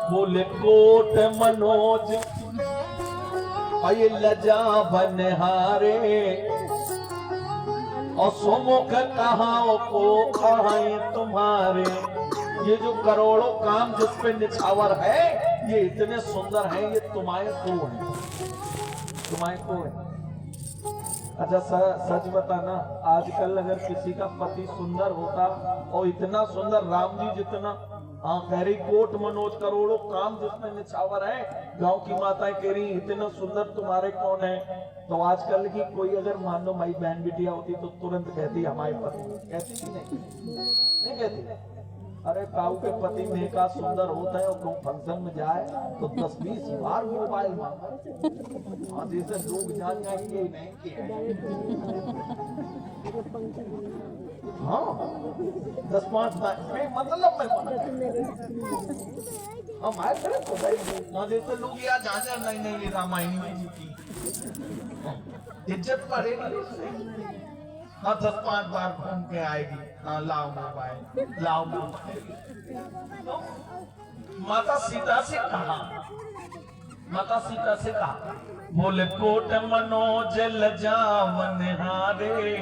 बोले कोट मनोज लजा बनहारे और सुमुख कहाओ को खाए तुम्हारे। ये जो करोड़ों काम जिस पे निछावर है ये इतने सुंदर हैं, ये तुम्हारे को है, तुम्हारे को है। अच्छा सच बताना, आजकल अगर किसी का पति सुंदर होता और इतना सुंदर राम जी जितना, हाँ कह रही कोट मनोज करोड़ों काम जिसमें निछावर है, गांव की माताएं कह रही इतना सुंदर तुम्हारे कौन है। तो आजकल की कोई अगर मान लो माई बहन बिटिया होती तो तुरंत कहती हमारे पति, कहती कि नहीं कहती। अरे काऊ के पति नेका सुंदर होता है और कोई फंक्शन में जाए तो 10-20 बार मोबाइल मांगा, हाँ जैसे लोग जान जाएंगे नहीं किया, हाँ 10-5 बार मतलब हमारे तरफ तो भाई ना जैसे लोग यार जान नहीं ये रामायण में की इज्जत बढ़ेगी। हाँ 10-5 बार घूम के आएगी, हाँ लाओ मोबाइल लाओ मोबाइल। तो माता सीता से कहा, माता सीता से कहा बोले कोट मनोज लजावन हारे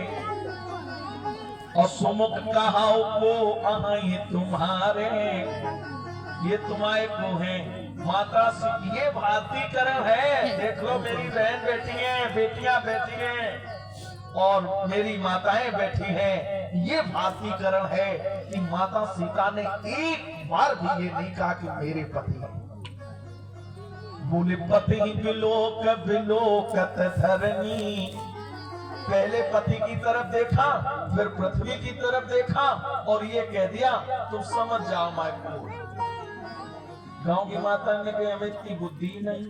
और सुमुख कहाओ को आई तुम्हारे। ये तुम्हारे को है माता, ये भारतीकरण है। देख लो मेरी बहन बैठी है, बेटियां बैठी हैं और मेरी माताएं बैठी हैं। ये भारतीकरण है कि माता सीता ने एक बार भी ये नहीं कहा कि मेरे पति हैं। बोले पति बिलोक बिलोकत धरनी, पहले पति की तरफ देखा फिर पृथ्वी की तरफ देखा और ये कह दिया तुम समझ जाओ माय को। गांव की माता ने कहा हमें इतनी बुद्धि नहीं,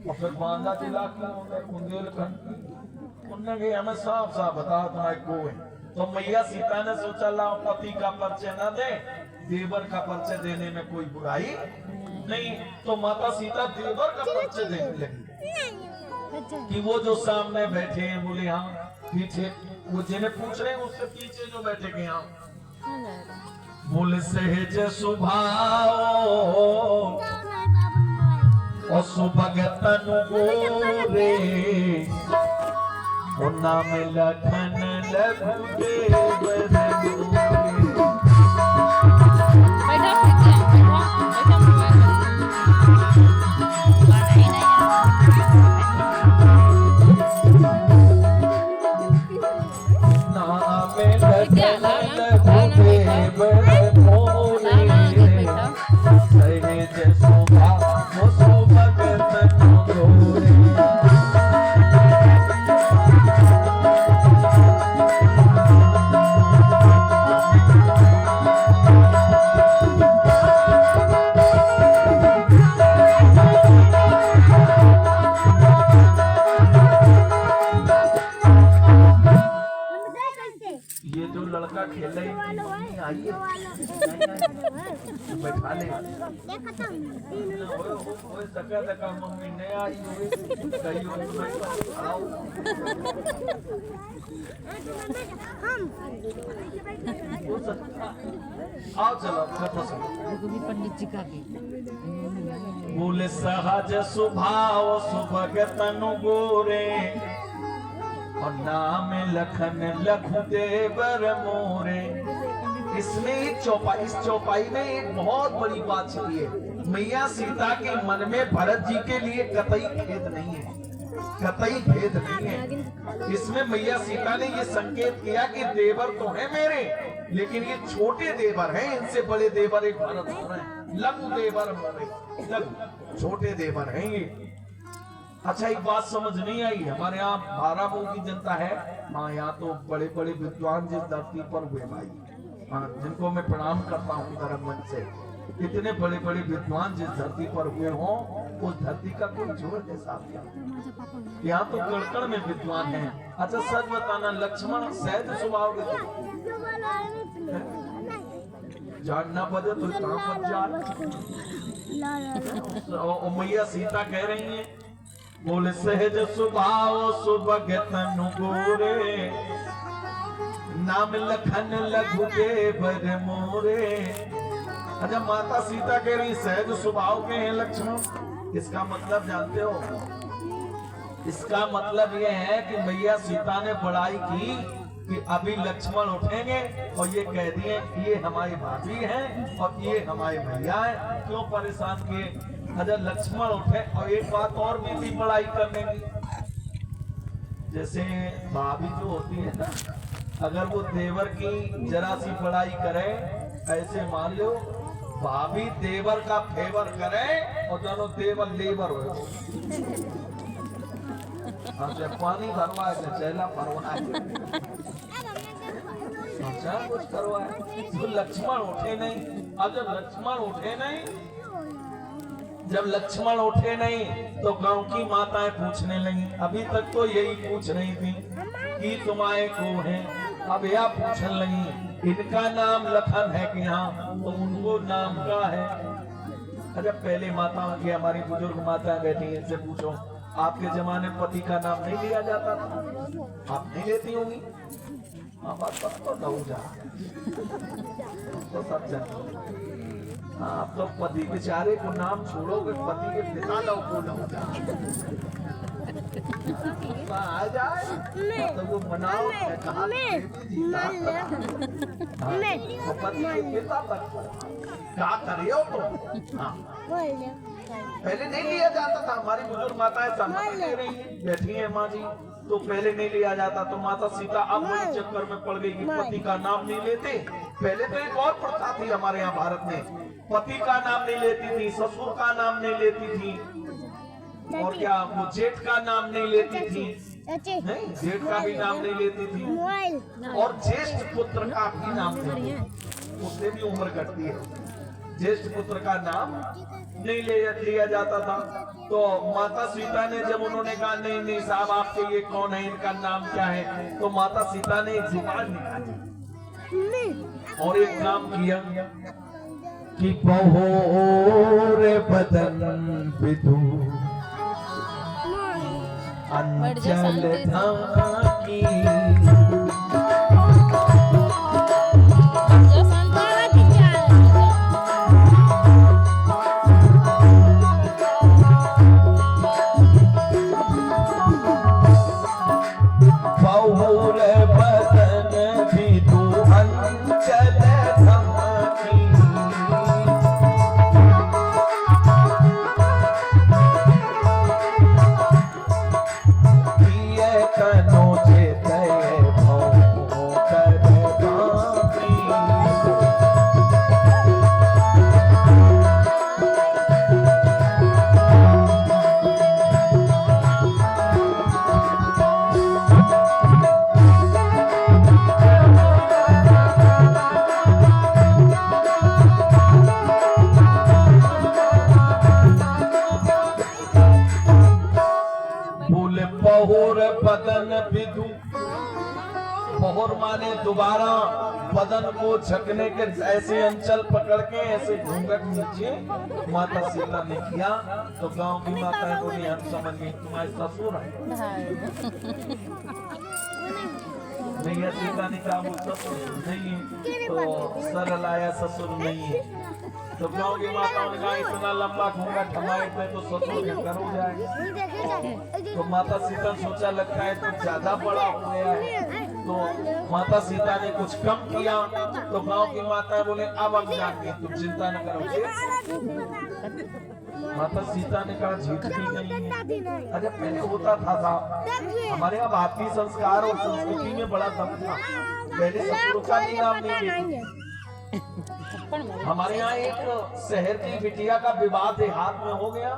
और फिर बांधा जिला की बुंदेलखंड उन्होंने हमें साफ साफ बता तुम्हारे को है। तो मैया सीता ने सोचा लाओ पति का परिचय न दे, देवर का परिचय देने में कोई बुराई नहीं। तो माता सीता देवर का परिचय देने लगी कि वो जो सामने बैठे हैं, बोले हाँ पीछे वो जिन्हें पूछ रहे हैं उससे पीछे जो बैठे के यहाँ, बोले सहज स्वभाव और सुभगत गोरे नाम लखन लघुदेव। बैठा ले मम्मी नहीं आई आओ चलो पंडित जी का बोले सहज स्वभाव सुभगत गोरे और नाम लखन लघुदेवर मोरे। इसमें इस चौपाई में एक बहुत बड़ी बात छिपी है। मैया सीता के मन में भरत जी के लिए कतई खेद नहीं है, कतई भेद नहीं है। इसमें मैया सीता ने ये संकेत किया कि देवर तो है मेरे, लेकिन ये छोटे देवर हैं, इनसे बड़े देवर एक भरत हो रहे हैं, लघु देवर लघु छोटे देवर हैं ये। अच्छा एक बात समझ नहीं आई, हमारे यहाँ 12 मुंह की जनता है, हाँ यहाँ तो बड़े बड़े विद्वान जिस धरती पर हुए भाई, हाँ जिनको मैं प्रणाम करता हूँ धर्म मन से, इतने बड़े बड़े विद्वान जिस धरती पर हुए हों उस धरती का कोई जोर है साहब। यहाँ तो कड़कड़ में विद्वान हैं। अच्छा सच बताना, लक्ष्मण सहज स्वभाव के जानना बजे तो कहाँ पर जान। मैया सीता कह रही है बोले सहज स्वभाव सुभगत नुगोरे, नाम लखन लघु देवर मोरे। अच्छा, माता सीता कह रही सहज स्वभाव के हैं लक्ष्मण। इसका मतलब जानते हो? इसका मतलब यह है कि मैया सीता ने बड़ाई की कि अभी लक्ष्मण उठेंगे और ये कह दिए ये हमारी भाभी हैं और ये हमारे भैया हैं, क्यों परेशान किए। अच्छा, लक्ष्मण उठे और एक बात और भी बड़ाई करने की, जैसे भाभी जो होती है ना, अगर वो देवर की जरा सी बड़ाई करे, ऐसे मान लो भाभी देवर का फेवर करे और दोनों देवर लेबर हो, अच्छा पानी भरवाए चेला भरवाए, अच्छा कुछ करवाए। तो लक्ष्मण उठे नहीं। अब जब लक्ष्मण उठे नहीं, जब लक्ष्मण उठे नहीं तो गांव की माताएं पूछने लगी। अभी तक तो यही पूछ रही थी कि तुम्हारे को है, अब यह पूछने लगी इनका नाम लखन है कि हाँ, तो उनको नाम का है। अच्छा, पहले माता की हमारी बुजुर्ग माताएं बैठी हैं, इनसे पूछो आपके जमाने में पति का नाम नहीं लिया जाता था? आप नहीं लेती होंगी? हाँ, बात तो दऊ जा तो सब जन। आप तो पति बेचारे को नाम छोड़ोगे, पति के पिता लोग को दऊ जा आ जाए तो वो मनाओ। पति के पिता तक क्या करियो तो। हाँ, पहले नहीं लिया जाता था। हमारी बुजुर्ग माताएं सम्मान ले रही हैं, बैठी है माँ जी, तो पहले नहीं लिया जाता। तो माता सीता अब बड़े चक्कर में पड़ गई कि पति का नाम नहीं लेते। पहले तो एक और प्रथा थी हमारे यहाँ भारत में, पति का नाम नहीं लेती थी, ससुर का नाम नहीं लेती थी, और क्या वो जेठ का नाम नहीं लेती थी, नहीं जेठ का भी नाम नहीं लेती थी, और ज्येष्ठ पुत्र का भी नाम नहीं, उससे भी उम्र घटती है। ज्येष्ठ पुत्र का नाम नहीं लिया जाता था। तो माता सीता ने जब उन्होंने कहा नहीं नहीं साहब आपके ये कौन है, इनका नाम क्या है, तो माता सीता ने एक जुबान निकाली और एक काम किया कि बहोर बदन विधु अंचल ढाकी, बहुर माने दोबारा बदन को झकने के, ऐसे अंचल पकड़ के ऐसे घूंघट नीचे माता सीता ने किया। तो गांव की माताएं बोली हम समझ गई तुम्हारे ससुर है। भैया सीता ने कहा वो ससुर नहीं है, तो सरल आया ससुर नहीं है। तो गांव की माताओं ने कहा इतना लंबा घूंघट हमारे पे तो ससुर के घर हो जाए। तो माता सीता सोचा लगता है तो ज्यादा बड़ा हो गया है, तो माता सीता ने कुछ कम किया। तो गांव की माता बोले अब जाके तुम चिंता न करो। माता सीता ने कहा जीत भी नहीं। अरे पहले होता था हमारे यहाँ भारतीय संस्कार और संस्कृति में बड़ा दम था, पहले ससुर का भी नाम नहीं लेते। हमारे यहाँ एक शहर की बिटिया का विवाह देहात में हो गया,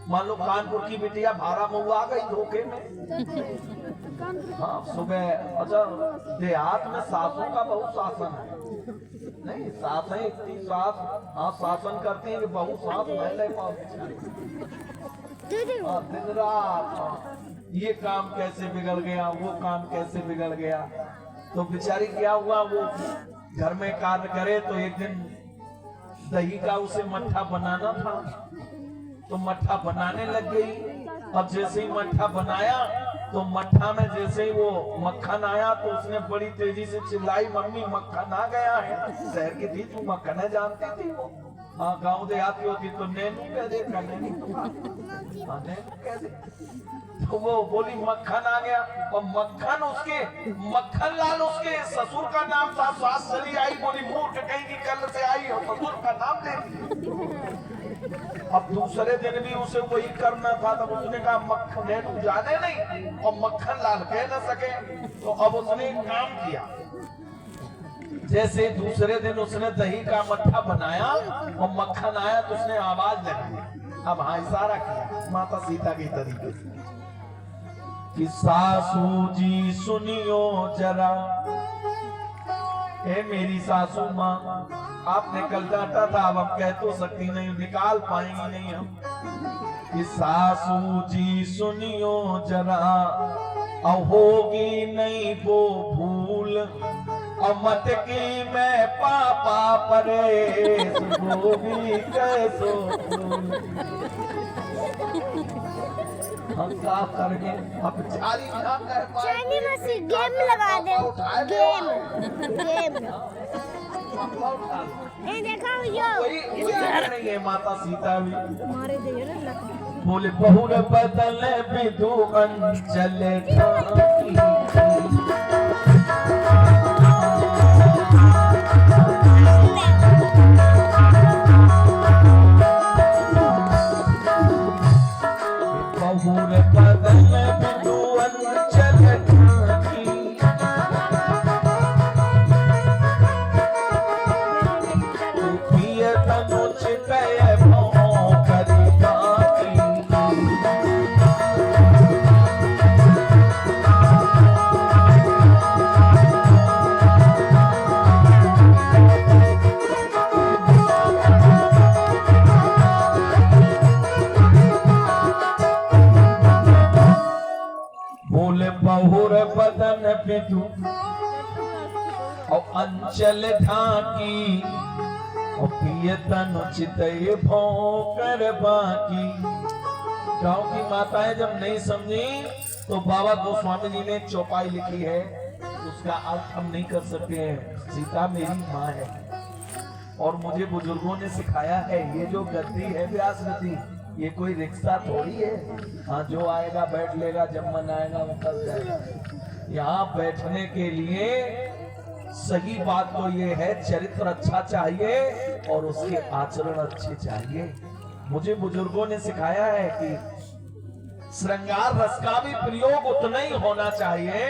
मान लो कानपुर की बिटिया भारा मऊ आ गई धोखे में। हाँ सुबह, अच्छा देहात में सासों का बहुत शासन है, नहीं सास है इतनी सास, हाँ शासन करती है कि बहु सास महले दिन रात ये काम कैसे बिगड़ गया, वो काम कैसे बिगड़ गया। तो बेचारी क्या हुआ, वो घर में कार्य करे तो एक दिन दही का उसे मट्ठा बनाना था, तो मट्ठा बनाने लग गई। अब जैसे ही मट्ठा बनाया तो मट्ठा में जैसे ही वो मक्खन आया तो उसने बड़ी तेजी से चिल्लाई, मम्मी मक्खन आ गया है। शहर की थी, तू मक्खन है जानती थी वो? हाँ, गाँव देहाती होती तो नैनू कह दे, नैनू कह दे। तो वो बोली मक्खन आ गया, और मक्खन उसके मक्खन लाल उसके ससुर का नाम था। सास चली आई, बोली मूर्ख कहीं की कल से आई और ससुर का नाम ले ली। अब दूसरे दिन भी उसे वही करना था, तब उसने कहा मक्खन नैनू जाने नहीं और मक्खन लाल कह न सके। तो अब उसने एक काम किया, जैसे दूसरे दिन उसने दही का मट्ठा बनाया और मक्खन आया तो उसने आवाज लगाई। अब हाँ, इशारा किया माता सीता की तरीके से कि सासू जी सुनियो जरा, ए मेरी सासू माँ, आपने कल डांटा था, अब हम कह तो सकती नहीं, निकाल पाएंगे नहीं हम। कि सासू जी सुनियो जरा, अब होगी नहीं वो भूल, अब मटकी में पापा परेश, होगी कैसो भूल। हम क्या करके अब चाइनी मसी गेम लगा दे, गेम ये देखो वही है माता सीता भी मारे दे ना बोले बहुर बदल विदु अंचल ठाकी। बहुर बदल विदु अंचल ठाकी, पिय तनुचित भौ करी बाकी। बोले बहुर बदन विदु और अंचल ढाकी, और पिय तनुचित भौंकर बाकी। गांव की माताएं जब नहीं समझी तो बाबा गोस्वामी जी ने एक चौपाई लिखी है, उसका अर्थ हम नहीं कर सकते हैं। सीता मेरी माँ है और मुझे बुजुर्गों ने सिखाया है, ये जो गद्दी है व्यास गद्दी, ये कोई रिक्शा थोड़ी है। हाँ, जो आएगा बैठ लेगा, जब मन आएगा वो कर जाएगा। यहाँ बैठने के लिए सही बात तो ये है, चरित्र अच्छा चाहिए और उसके आचरण अच्छे चाहिए। मुझे बुजुर्गों ने सिखाया है कि श्रृंगार रस का भी प्रयोग उतना ही होना चाहिए।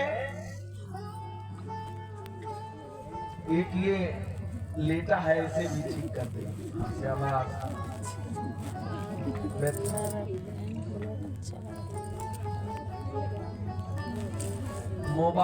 एक ये लेटा है, इसे भी ठीक कर दे। मोबाइल